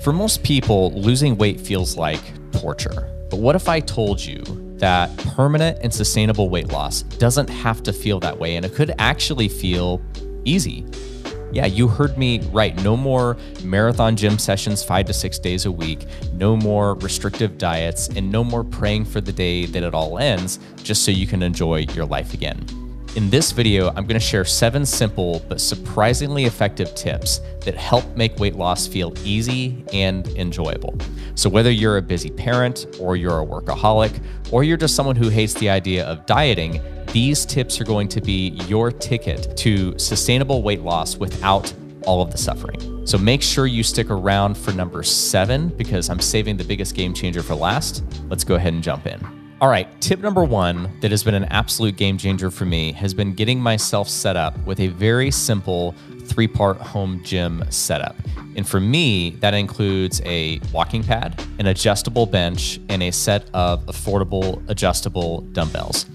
For most people, losing weight feels like torture. But what if I told you that permanent and sustainable weight loss doesn't have to feel that way, and it could actually feel easy? Yeah, you heard me right. No more marathon gym sessions 5 to 6 days a week, no more restrictive diets, and no more praying for the day that it all ends just so you can enjoy your life again. In this video, I'm going to share 7 simple but surprisingly effective tips that help make weight loss feel easy and enjoyable. So whether you're a busy parent, or you're a workaholic, or you're just someone who hates the idea of dieting, these tips are going to be your ticket to sustainable weight loss without all of the suffering. So make sure you stick around for number 7 because I'm saving the biggest game changer for last. Let's go ahead and jump in. All right, tip number 1 that has been an absolute game changer for me has been getting myself set up with a very simple 3-part home gym setup. And for me, that includes a walking pad, an adjustable bench, and a set of affordable adjustable dumbbells.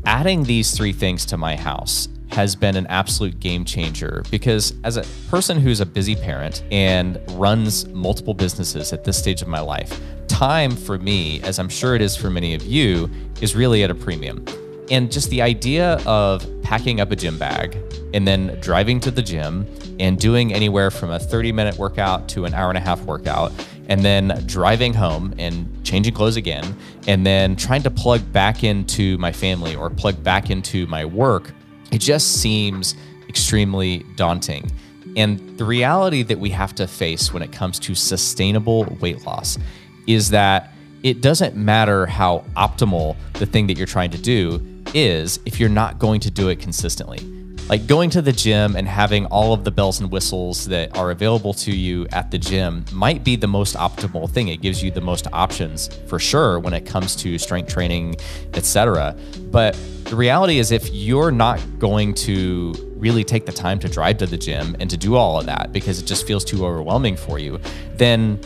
Adding these 3 things to my house has been an absolute game changer because as a person who's a busy parent and runs multiple businesses at this stage of my life, time for me, as I'm sure it is for many of you, is really at a premium. And just the idea of packing up a gym bag and then driving to the gym and doing anywhere from a 30-minute workout to an hour-and-a-half workout, and then driving home and changing clothes again, and then trying to plug back into my family or plug back into my work, it just seems extremely daunting. And the reality that we have to face when it comes to sustainable weight loss is that it doesn't matter how optimal the thing that you're trying to do is if you're not going to do it consistently. Like going to the gym and having all of the bells and whistles that are available to you at the gym might be the most optimal thing. It gives you the most options for sure when it comes to strength training, etc. But the reality is if you're not going to really take the time to drive to the gym and to do all of that because it just feels too overwhelming for you, then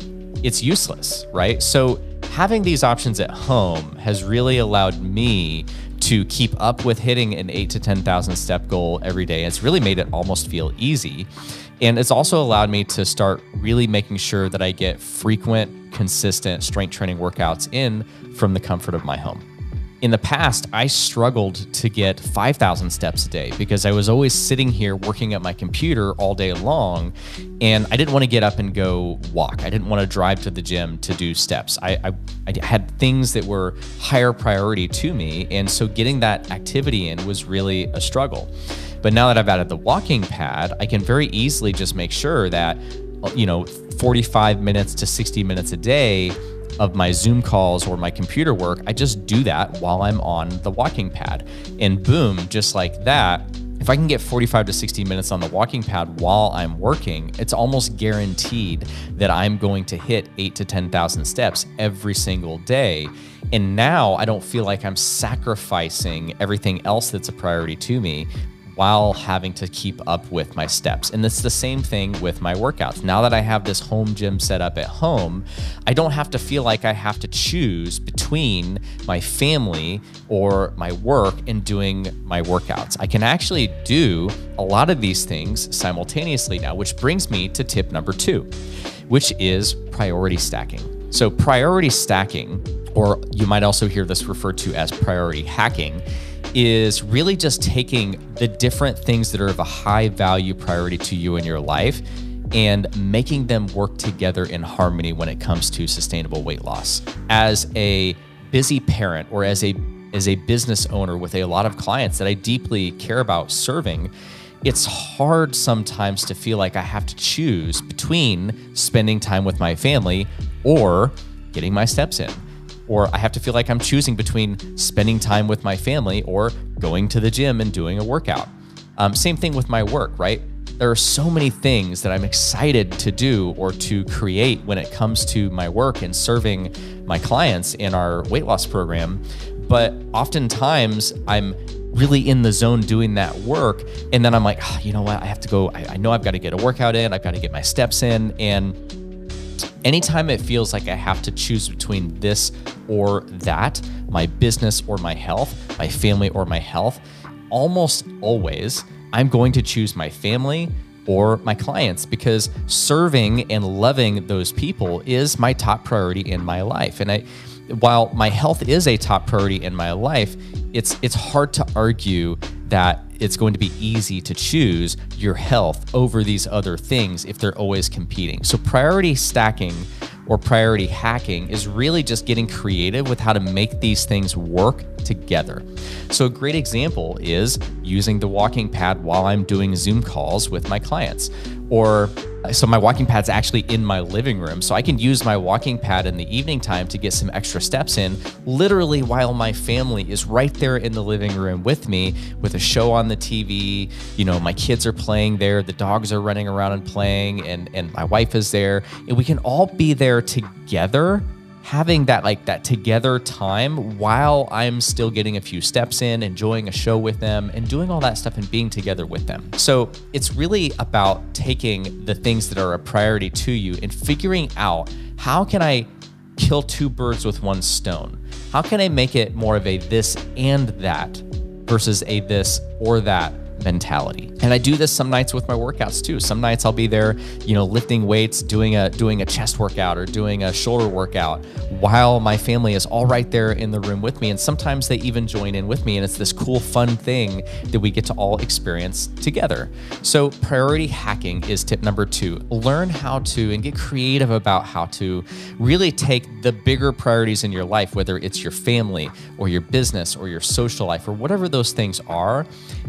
it's useless, right? So having these options at home has really allowed me to keep up with hitting an 8,000 to 10,000 step goal every day. It's really made it almost feel easy. And it's also allowed me to start really making sure that I get frequent, consistent strength training workouts in from the comfort of my home. In the past, I struggled to get 5,000 steps a day because I was always sitting here working at my computer all day long, and I didn't want to get up and go walk. I didn't want to drive to the gym to do steps. I had things that were higher priority to me, and so getting that activity in was really a struggle. But now that I've added the walking pad, I can very easily just make sure that, 45 minutes to 60 minutes a day of my Zoom calls or my computer work, I just do that while I'm on the walking pad. And boom, just like that, if I can get 45 to 60 minutes on the walking pad while I'm working, it's almost guaranteed that I'm going to hit 8,000 to 10,000 steps every single day. And now I don't feel like I'm sacrificing everything else that's a priority to me while having to keep up with my steps. And it's the same thing with my workouts. Now that I have this home gym set up at home, I don't have to feel like I have to choose between my family or my work and doing my workouts. I can actually do a lot of these things simultaneously now, which brings me to tip number 2, which is priority stacking. So priority stacking, or you might also hear this referred to as priority hacking, is really just taking the different things that are of a high value priority to you in your life and making them work together in harmony when it comes to sustainable weight loss. As a busy parent or as a business owner with a lot of clients that I deeply care about serving, it's hard sometimes to feel like I have to choose between spending time with my family or getting my steps in. Or I have to feel like I'm choosing between spending time with my family or going to the gym and doing a workout. Same thing with my work, right? There are so many things that I'm excited to do or to create when it comes to my work and serving my clients in our weight loss program. But oftentimes I'm really in the zone doing that work. And then I'm like, you know what? I have to go. I know I've got to get a workout in. I've got to get my steps in. And anytime it feels like I have to choose between this or that, my business or my health, my family or my health, almost always I'm going to choose my family or my clients, because serving and loving those people is my top priority in my life. And while my health is a top priority in my life, it's hard to argue that it's going to be easy to choose your health over these other things if they're always competing. So priority stacking or priority hacking is really just getting creative with how to make these things work together. So a great example is using the walking pad while I'm doing Zoom calls with my clients. So my walking pad's actually in my living room, so I can use my walking pad in the evening time to get some extra steps in, literally while my family is right there in the living room with me with a show on the TV. My kids are playing there, the dogs are running around and playing, and my wife is there, and we can all be there together, having that together time while I'm still getting a few steps in, enjoying a show with them, and doing all that stuff and being together with them. So it's really about taking the things that are a priority to you and figuring out, how can I kill two birds with one stone? How can I make it more of a this and that versus a this or that mentality? And I do this some nights with my workouts too. Some nights I'll be there, lifting weights, doing a chest workout or doing a shoulder workout while my family is all right there in the room with me. And sometimes they even join in with me, and it's this cool, fun thing that we get to all experience together. So priority hacking is tip number 2. Learn how to and get creative about how to really take the bigger priorities in your life, whether it's your family or your business or your social life or whatever those things are,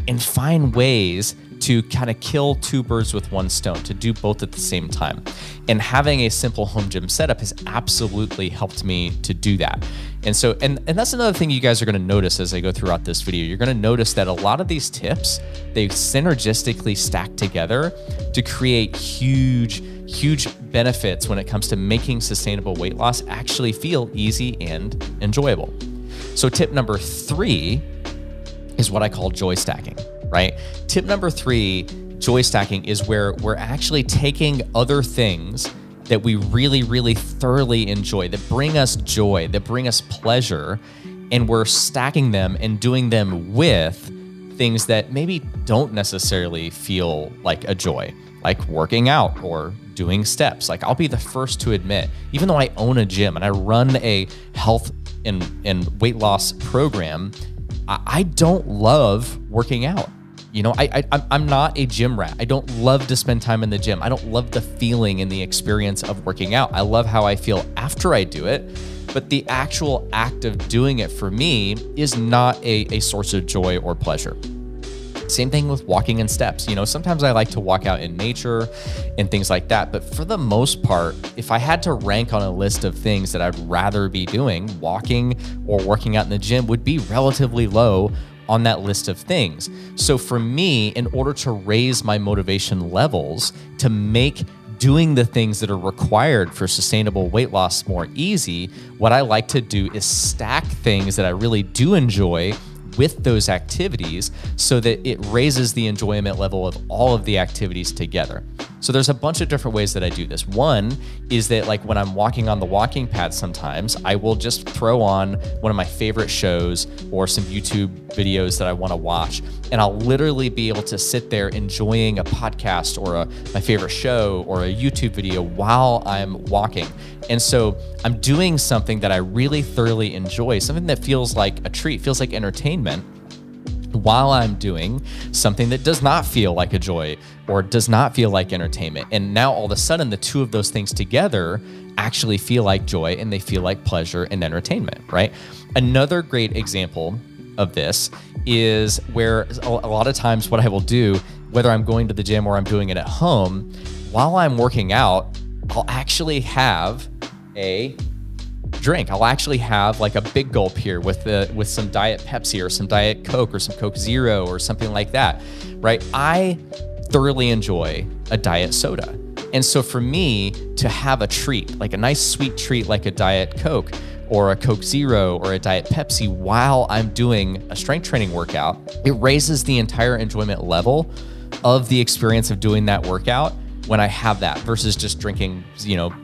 and find ways to kind of kill two birds with one stone, to do both at the same time. And having a simple home gym setup has absolutely helped me to do that. And so, and that's another thing you guys are going to notice as I go throughout this video. You're going to notice that a lot of these tips, they synergistically stack together to create huge benefits when it comes to making sustainable weight loss actually feel easy and enjoyable. So tip number 3 is what I call joy stacking, right? Tip number 3, joy stacking, is where we're actually taking other things that we really, really thoroughly enjoy, that bring us joy, that bring us pleasure, and we're stacking them and doing them with things that maybe don't necessarily feel like a joy, like working out or doing steps. Like, I'll be the first to admit, even though I own a gym and I run a health and weight loss program, I don't love working out. I'm not a gym rat. I don't love to spend time in the gym. I don't love the feeling and the experience of working out. I love how I feel after I do it, but the actual act of doing it for me is not a source of joy or pleasure. Same thing with walking in steps. Sometimes I like to walk out in nature and things like that. But for the most part, if I had to rank on a list of things that I'd rather be doing, walking or working out in the gym would be relatively low on that list of things. So for me, in order to raise my motivation levels to make doing the things that are required for sustainable weight loss more easy, what I like to do is stack things that I really do enjoy with those activities so that it raises the enjoyment level of all of the activities together. So there's a bunch of different ways that I do this. One is that, like, when I'm walking on the walking pad, sometimes I will just throw on one of my favorite shows or some YouTube videos that I want to watch, and I'll literally be able to sit there enjoying a podcast or my favorite show or a YouTube video while I'm walking. And so I'm doing something that I really thoroughly enjoy, something that feels like a treat, feels like entertainment, while I'm doing something that does not feel like a joy or does not feel like entertainment. And now all of a sudden, the two of those things together actually feel like joy, and they feel like pleasure and entertainment, right? Another great example of this is where a lot of times what I will do, whether I'm going to the gym or I'm doing it at home, while I'm working out, I'll actually have a drink. I'll actually have like a big gulp here with some Diet Pepsi or some Diet Coke or some Coke Zero or something like that, right? I thoroughly enjoy a diet soda. And so for me to have a treat, like a nice sweet treat like a Diet Coke or a Coke Zero or a Diet Pepsi while I'm doing a strength training workout, it raises the entire enjoyment level of the experience of doing that workout when I have that versus just drinking,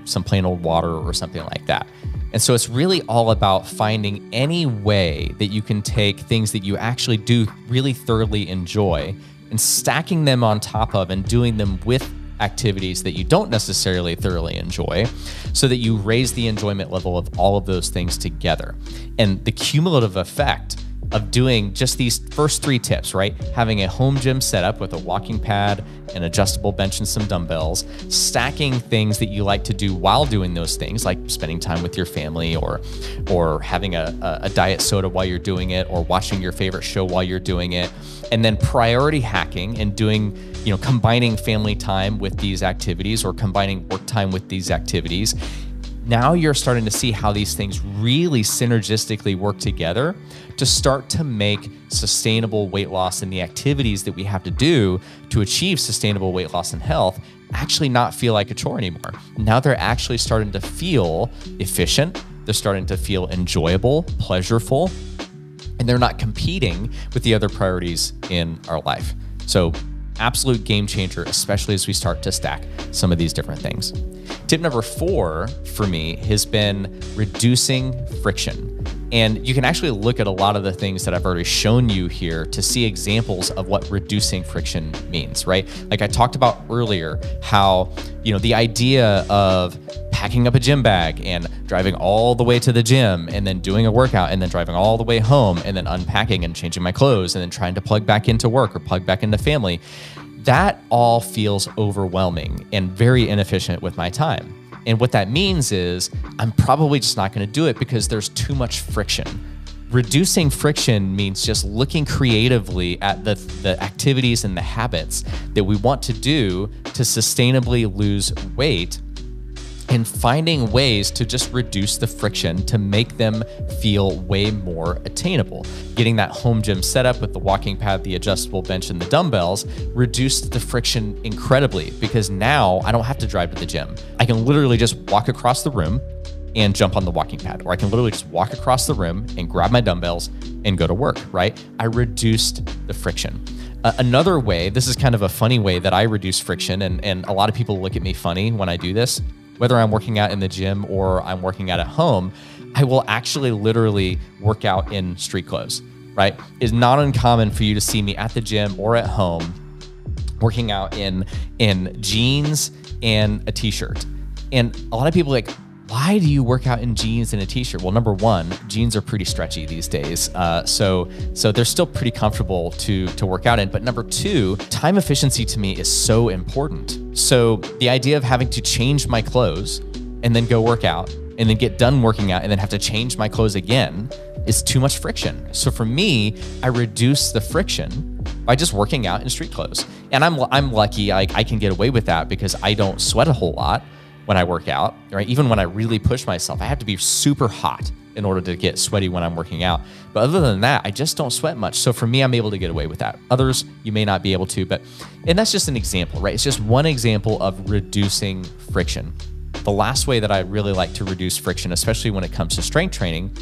some plain old water or something like that. And so it's really all about finding any way that you can take things that you actually do really thoroughly enjoy and stacking them on top of and doing them with activities that you don't necessarily thoroughly enjoy, so that you raise the enjoyment level of all of those things together. And the cumulative effect of doing just these first 3 tips, right? Having a home gym setup with a walking pad, an adjustable bench, and some dumbbells, stacking things that you like to do while doing those things, like spending time with your family, or having a diet soda while you're doing it, or watching your favorite show while you're doing it, and then priority hacking and doing, combining family time with these activities, or combining work time with these activities. Now you're starting to see how these things really synergistically work together to start to make sustainable weight loss and the activities that we have to do to achieve sustainable weight loss and health actually not feel like a chore anymore. Now they're actually starting to feel efficient. They're starting to feel enjoyable, pleasurable, and they're not competing with the other priorities in our life. So absolute game changer, especially as we start to stack some of these different things. Tip number 4 for me has been reducing friction. And you can actually look at a lot of the things that I've already shown you here to see examples of what reducing friction means, right? Like I talked about earlier, how, the idea of packing up a gym bag and driving all the way to the gym and then doing a workout and then driving all the way home and then unpacking and changing my clothes and then trying to plug back into work or plug back into family, that all feels overwhelming and very inefficient with my time. And what that means is I'm probably just not going to do it because there's too much friction. Reducing friction means just looking creatively at the activities and the habits that we want to do to sustainably lose weight, and finding ways to just reduce the friction to make them feel way more attainable. Getting that home gym set up with the walking pad, the adjustable bench, and the dumbbells reduced the friction incredibly, because now I don't have to drive to the gym. I can literally just walk across the room and jump on the walking pad, or I can literally just walk across the room and grab my dumbbells and go to work, right? I reduced the friction. Another way, this is kind of a funny way that I reduce friction, and a lot of people look at me funny when I do this. Whether I'm working out in the gym or I'm working out at home, I will actually literally work out in street clothes, right? It's not uncommon for you to see me at the gym or at home working out in jeans and a t-shirt. And a lot of people are like, why do you work out in jeans and a t-shirt? Well, number 1, jeans are pretty stretchy these days. So they're still pretty comfortable to work out in. But number 2, time efficiency to me is so important. So the idea of having to change my clothes and then go work out and then get done working out and then have to change my clothes again is too much friction. So for me, I reduce the friction by just working out in street clothes. And I'm lucky I can get away with that because I don't sweat a whole lot when I work out, right? Even when I really push myself, I have to be super hot in order to get sweaty when I'm working out. But other than that, I just don't sweat much. So for me, I'm able to get away with that. Others, you may not be able to, and that's just an example, right? It's just one example of reducing friction. The last way that I really like to reduce friction, especially when it comes to strength training,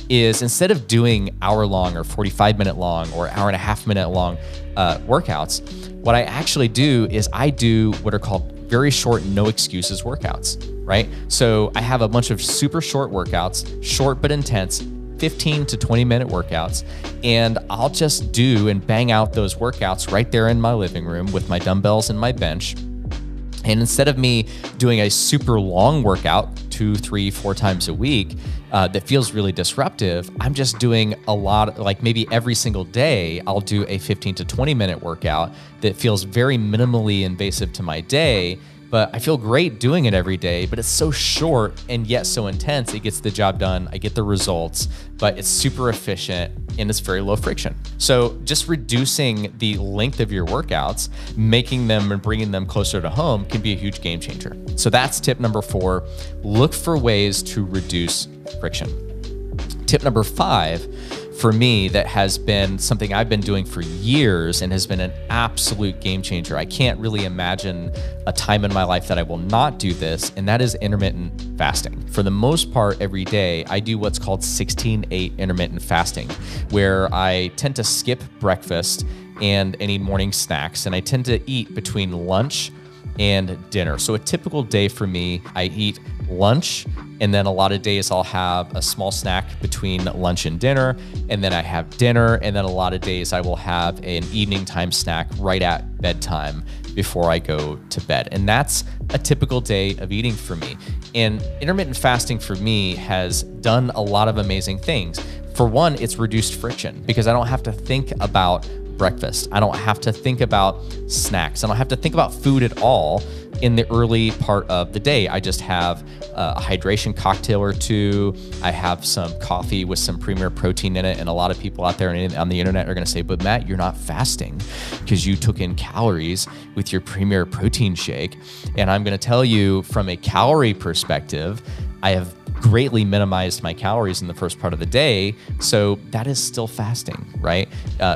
is instead of doing hour-long or 45-minute long or hour-and-a-half-minute long workouts, what I actually do is I do what are called very short, no excuses workouts, right? So I have a bunch of super short workouts, short but intense, 15 to 20 minute workouts, and I'll just do and bang out those workouts right there in my living room with my dumbbells and my bench. And instead of me doing a super long workout 2, 3, 4 times a week that feels really disruptive, I'm just doing a lot, like maybe every single day, I'll do a 15 to 20 minute workout that feels very minimally invasive to my day, but I feel great doing it every day, but it's so short and yet so intense. It gets the job done. I get the results, but it's super efficient and it's very low friction. So just reducing the length of your workouts, making them and bringing them closer to home can be a huge game changer. So that's tip number 4. Look for ways to reduce friction. Tip number 5 for me, that has been something I've been doing for years and has been an absolute game changer. I can't really imagine a time in my life that I will not do this, and that is intermittent fasting. For the most part, every day, I do what's called 16-8 intermittent fasting, where I tend to skip breakfast and any morning snacks, and I tend to eat between lunch and dinner. So a typical day for me, I eat lunch And then a lot of days I'll have a small snack between lunch and dinner. And then I have dinner. And then a lot of days I will have an evening time snack right at bedtime before I go to bed. And that's a typical day of eating for me. And intermittent fasting for me has done a lot of amazing things. For one, it's reduced friction because I don't have to think about breakfast. I don't have to think about snacks. I don't have to think about food at all in the early part of the day. I just have a hydration cocktail or two. I have some coffee with some premier protein in it. And a lot of people out there on the internet are going to say, but Matt, you're not fasting because you took in calories with your premier protein shake. And I'm going to tell you from a calorie perspective, I have greatly minimized my calories in the first part of the day. So that is still fasting, right?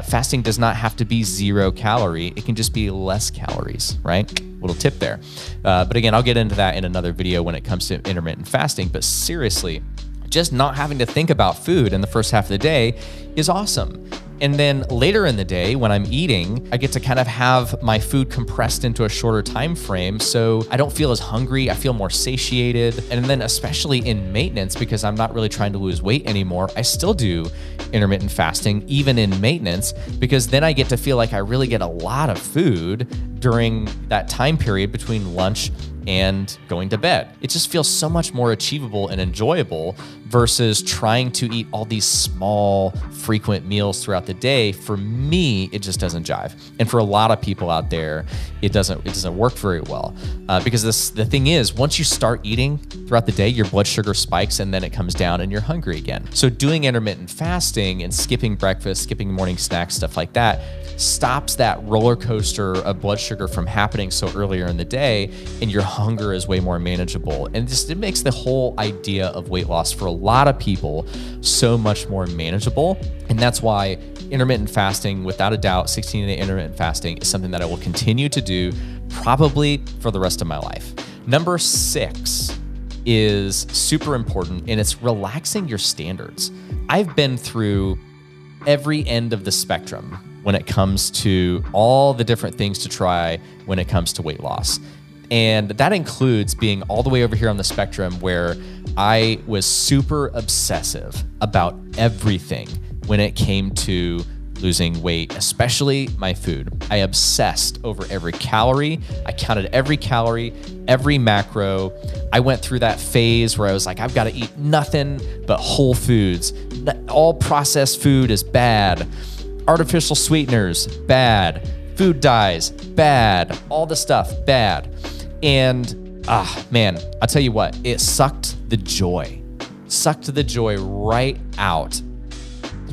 Fasting does not have to be 0 calorie. It can just be less calories, right? Little tip there. But again, I'll get into that in another video when it comes to intermittent fasting. But seriously, just not having to think about food in the first half of the day is awesome. And then later in the day when I'm eating, I get to kind of have my food compressed into a shorter time frame. So I don't feel as hungry. I feel more satiated. And then especially in maintenance, because I'm not really trying to lose weight anymore, I still do intermittent fasting, even in maintenance, because then I get to feel like I really get a lot of food during that time period between lunch and going to bed. It just feels so much more achievable and enjoyable versus trying to eat all these small, frequent meals throughout the day. For me, it just doesn't jive. And for a lot of people out there, it doesn't work very well. Because the thing is, once you start eating throughout the day, your blood sugar spikes and then it comes down and you're hungry again. So doing intermittent fasting and skipping breakfast, skipping morning snacks, stuff like that, stops that roller coaster of blood sugar from happening so earlier in the day, and your hunger is way more manageable. And it makes the whole idea of weight loss for a lot of people so much more manageable. And that's why intermittent fasting, without a doubt, 16-day intermittent fasting is something that I will continue to do probably for the rest of my life. Number 6 is super important, and it's relaxing your standards. I've been through every end of the spectrum when it comes to all the different things to try when it comes to weight loss. And that includes being all the way over here on the spectrum where I was super obsessive about everything when it came to losing weight, especially my food. I obsessed over every calorie. I counted every calorie, every macro. I went through that phase where I was like, I've got to eat nothing but whole foods. All processed food is bad. Artificial sweeteners, bad. Food dyes, bad. All the stuff, bad. And man, I'll tell you what, it sucked the joy right out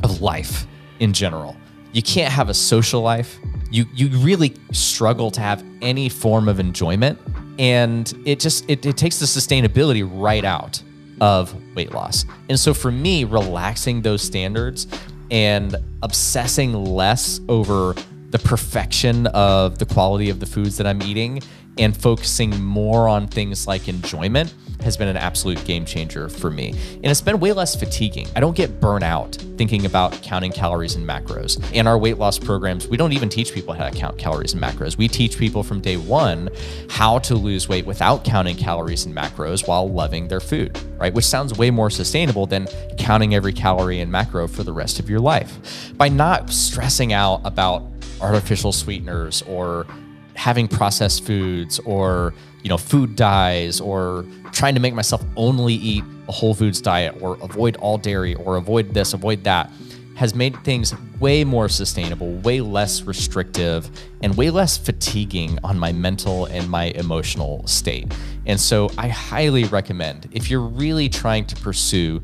of life in general. You can't have a social life. You really struggle to have any form of enjoyment. And it takes the sustainability right out of weight loss. And so for me, relaxing those standards and obsessing less over the perfection of the quality of the foods that I'm eating and focusing more on things like enjoyment has been an absolute game changer for me. And it's been way less fatiguing. I don't get burnt out thinking about counting calories and macros. In our weight loss programs, we don't even teach people how to count calories and macros. We teach people from day one how to lose weight without counting calories and macros while loving their food, right? Which sounds way more sustainable than counting every calorie and macro for the rest of your life. By not stressing out about artificial sweeteners or having processed foods or food dyes or trying to make myself only eat a whole foods diet or avoid all dairy or avoid this, avoid that, has made things way more sustainable, way less restrictive, and way less fatiguing on my mental and my emotional state. And so I highly recommend, if you're really trying to pursue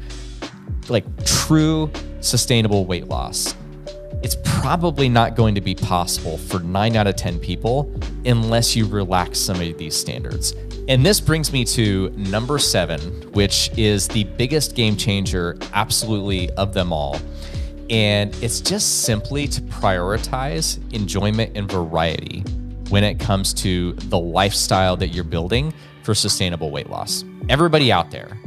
like true sustainable weight loss, it's probably not going to be possible for 9 out of 10 people unless you relax some of these standards. And this brings me to number 7, which is the biggest game changer absolutely of them all. And it's just simply to prioritize enjoyment and variety when it comes to the lifestyle that you're building for sustainable weight loss. Everybody out there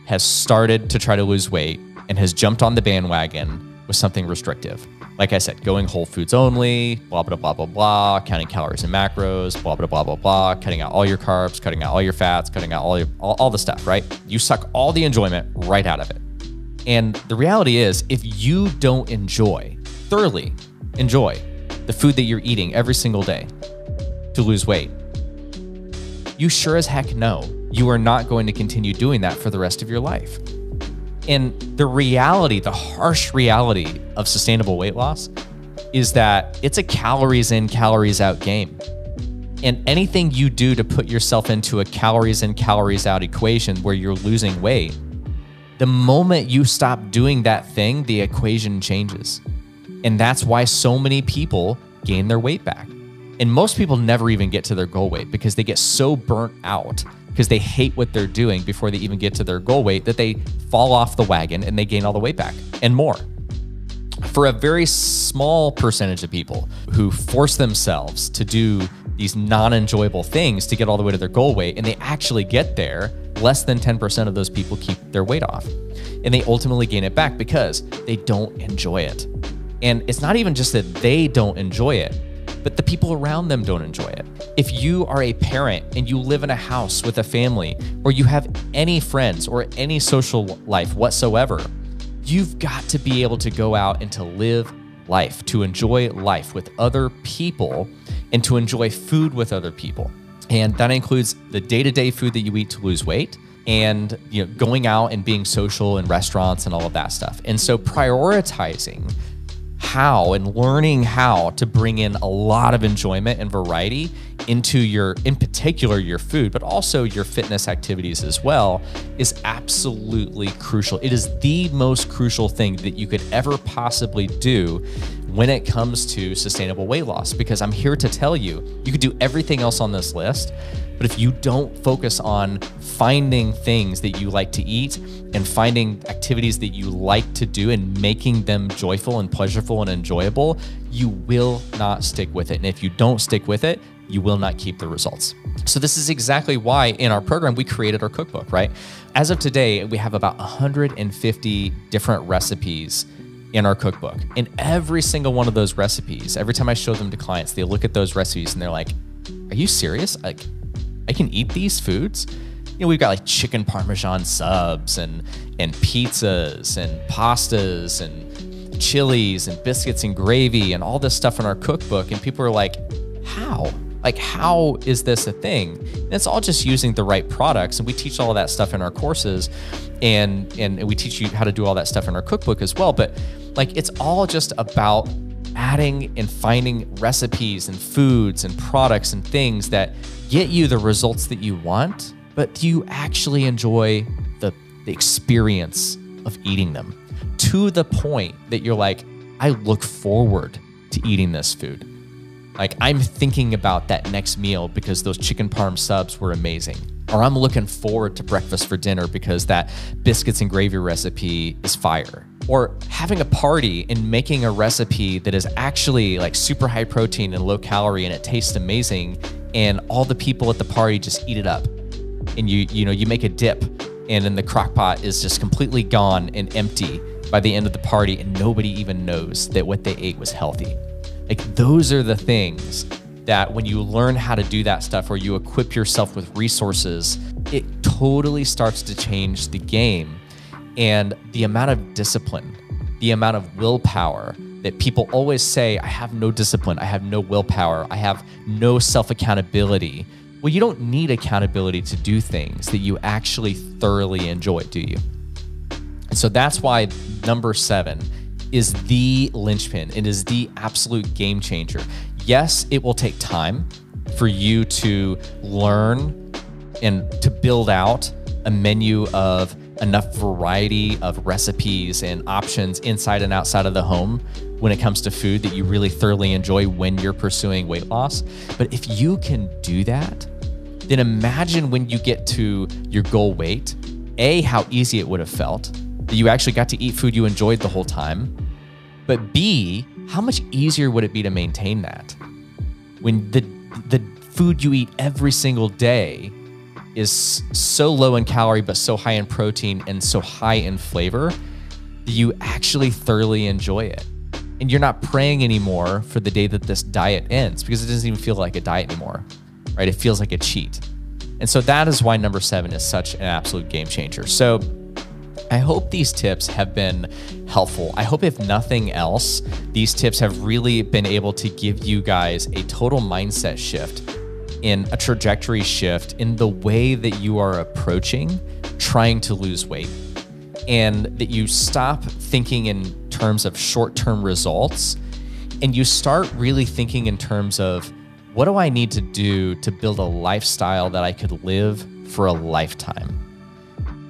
has started to try to lose weight and has jumped on the bandwagon with something restrictive. Like I said, going whole foods only, blah, blah, blah, blah, blah, counting calories and macros, blah, blah, blah, blah, blah, cutting out all your carbs, cutting out all your fats, cutting out all the stuff, right? You suck all the enjoyment right out of it. And the reality is, if you don't thoroughly enjoy the food that you're eating every single day to lose weight, you sure as heck know you are not going to continue doing that for the rest of your life. And the reality, the harsh reality of sustainable weight loss is that it's a calories in, calories out game. And anything you do to put yourself into a calories in, calories out equation where you're losing weight, the moment you stop doing that thing, the equation changes. And that's why so many people gain their weight back. And most people never even get to their goal weight because they get so burnt out because they hate what they're doing before they even get to their goal weight that they fall off the wagon and they gain all the weight back and more. For a very small percentage of people who force themselves to do these non-enjoyable things to get all the way to their goal weight and they actually get there, less than 10% of those people keep their weight off. And they ultimately gain it back because they don't enjoy it. And it's not even just that they don't enjoy it, but the people around them don't enjoy it. If you are a parent and you live in a house with a family, or you have any friends or any social life whatsoever, you've got to be able to go out and to live life, to enjoy life with other people and to enjoy food with other people. And that includes the day-to-day food that you eat to lose weight and going out and being social in restaurants and all of that stuff. And so prioritizing how and learning how to bring in a lot of enjoyment and variety into in particular your food, but also your fitness activities as well, is absolutely crucial. It is the most crucial thing that you could ever possibly do when it comes to sustainable weight loss, because I'm here to tell you, you could do everything else on this list, but if you don't focus on finding things that you like to eat and finding activities that you like to do and making them joyful and pleasurable and enjoyable, you will not stick with it. And if you don't stick with it, you will not keep the results. So this is exactly why in our program, we created our cookbook, right? As of today, we have about 150 different recipes in our cookbook. And every single one of those recipes, every time I show them to clients, they look at those recipes and they're like, are you serious? Like, I can eat these foods? We've got like chicken Parmesan subs and pizzas and pastas and chilies and biscuits and gravy and all this stuff in our cookbook. And people are like, how? Like, how is this a thing? And it's all just using the right products. And we teach all of that stuff in our courses and we teach you how to do all that stuff in our cookbook as well. But like, it's all just about adding and finding recipes and foods and products and things that get you the results that you want, but do you actually enjoy the experience of eating them to the point that you're like, I look forward to eating this food. Like, I'm thinking about that next meal because those chicken parm subs were amazing. Or I'm looking forward to breakfast for dinner because that biscuits and gravy recipe is fire. Or having a party and making a recipe that is actually like super high protein and low calorie and it tastes amazing, and all the people at the party just eat it up. And you make a dip and then the crock pot is just completely gone and empty by the end of the party, and nobody even knows that what they ate was healthy. Like, those are the things that when you learn how to do that stuff, or you equip yourself with resources, it totally starts to change the game. And the amount of discipline, the amount of willpower that people always say, I have no discipline, I have no willpower, I have no self-accountability. Well, you don't need accountability to do things that you actually thoroughly enjoy, do you? And so that's why number 7 is the linchpin. It is the absolute game changer. Yes, it will take time for you to learn and to build out a menu of enough variety of recipes and options inside and outside of the home when it comes to food that you really thoroughly enjoy when you're pursuing weight loss. But if you can do that, then imagine when you get to your goal weight, A, how easy it would have felt, that you actually got to eat food you enjoyed the whole time, but B, how much easier would it be to maintain that when the food you eat every single day is so low in calorie, but so high in protein and so high in flavor that you actually thoroughly enjoy it. And you're not praying anymore for the day that this diet ends, because it doesn't even feel like a diet anymore, right? It feels like a cheat. And so that is why number 7 is such an absolute game changer. So I hope these tips have been helpful. I hope if nothing else, these tips have really been able to give you guys a total mindset shift, in a trajectory shift in the way that you are approaching trying to lose weight, and that you stop thinking in terms of short-term results and you start really thinking in terms of, what do I need to do to build a lifestyle that I could live for a lifetime?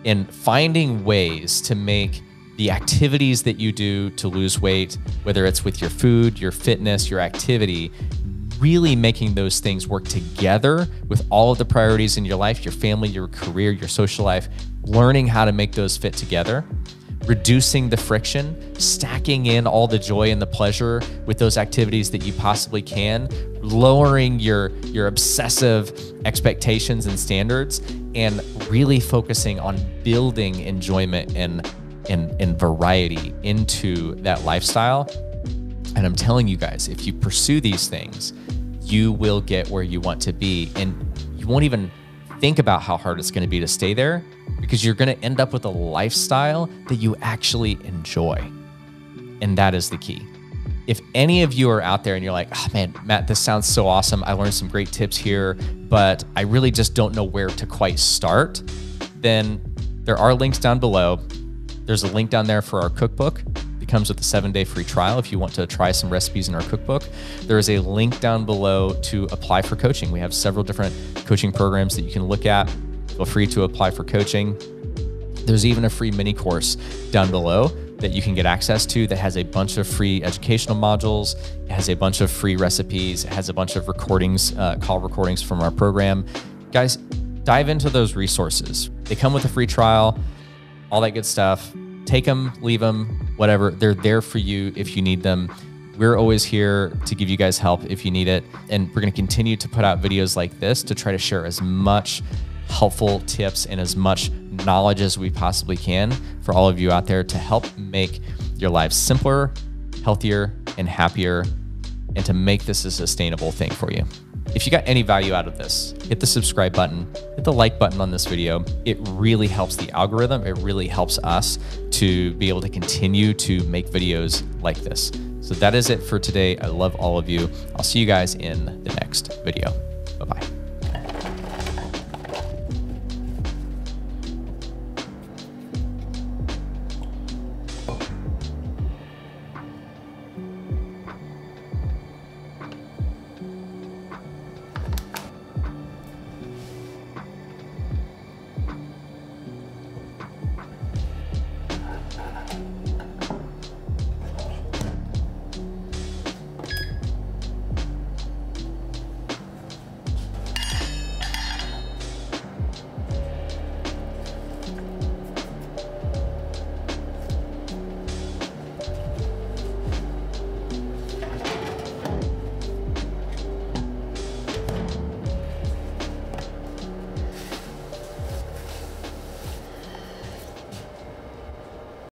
And finding ways to make the activities that you do to lose weight, whether it's with your food, your fitness, your activity, really making those things work together with all of the priorities in your life, your family, your career, your social life, learning how to make those fit together, reducing the friction, stacking in all the joy and the pleasure with those activities that you possibly can, lowering your obsessive expectations and standards, and really focusing on building enjoyment and variety into that lifestyle. And I'm telling you guys, if you pursue these things, you will get where you want to be, and you won't even think about how hard it's going to be to stay there, because you're going to end up with a lifestyle that you actually enjoy. And that is the key. If any of you are out there and you're like, oh man, Matt, this sounds so awesome. I learned some great tips here, but I really just don't know where to quite start, then there are links down below. There's a link down there for our cookbook. It comes with a 7-day free trial if you want to try some recipes in our cookbook. There is a link down below to apply for coaching. We have several different coaching programs that you can look at. Feel free to apply for coaching. There's even a free mini course down below that you can get access to that has a bunch of free educational modules. It has a bunch of free recipes. It has a bunch of recordings, call recordings from our program. Guys, dive into those resources. They come with a free trial, all that good stuff. Take them, leave them, whatever. They're there for you if you need them. We're always here to give you guys help if you need it. And we're going to continue to put out videos like this to try to share as much helpful tips and as much knowledge as we possibly can for all of you out there to help make your lives simpler, healthier, and happier, and to make this a sustainable thing for you. If you got any value out of this, hit the subscribe button, hit the like button on this video. It really helps the algorithm. It really helps us to be able to continue to make videos like this. So that is it for today. I love all of you. I'll see you guys in the next video. Bye-bye.